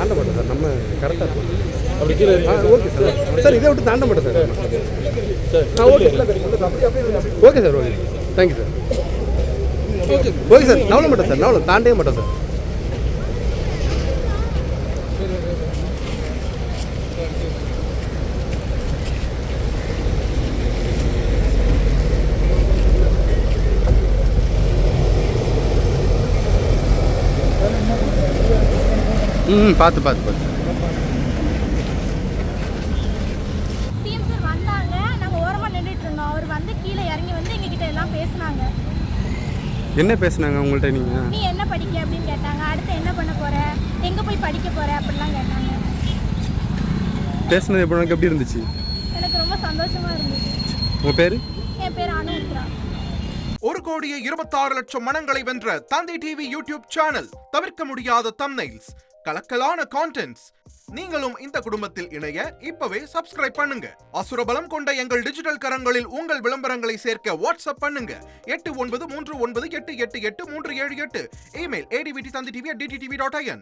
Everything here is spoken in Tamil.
தாண்ட மாட்டோம் சார், நம்ம கரெக்டாக இருக்கும். அப்படி கீழே ஓகே சார். சார் இதை விட்டு தாண்ட மாட்டோம் sir. Okay okay sir, okay thank you sir. Okay sir, நவள மாட்டோம் சார், நவள தாண்டவே மாட்டோம் சார். பார்த்து சிஎம் சார் வந்தாங்க, நாங்கள் ஓரமாக நின்றுட்டு இருந்தோம். அவர் வந்து கீழே இறங்கி வந்து எங்ககிட்ட எல்லாம் பேசினாங்க. என்ன பேசுனாங்க உங்கள்கிட்ட? நீங்கள் நீ என்ன படிக்க அப்படின்னு கேட்டாங்க. அடுத்து என்ன பண்ண போற, எங்கே போய் படிக்க போற அப்படிலாம் கேட்டாங்க. பேசுனது எப்படி இருந்துச்சு? எனக்கு ரொம்ப சந்தோஷமா இருந்துச்சு. உங்கள் பேர்? என் பேர் அனுத்ரா. 1,26,00,000 மனங்களை வென்ற தந்தி டிவி யூடியூப் சேனல். தவிர்க்க முடியாத தம்ப்நெயில்ஸ், கலக்கலான கான்டென்ட்ஸ். நீங்களும் இந்த குடும்பத்தில் இணைய இப்பவே சப்ஸ்கிரைப் பண்ணுங்க. அசுரபலம் கொண்ட எங்கள் டிஜிட்டல் கரங்களில் உங்கள் விளம்பரங்களை சேர்க்க வாட்ஸ்அப் பண்ணுங்க. 8939888838. Email advttv@dttv.in.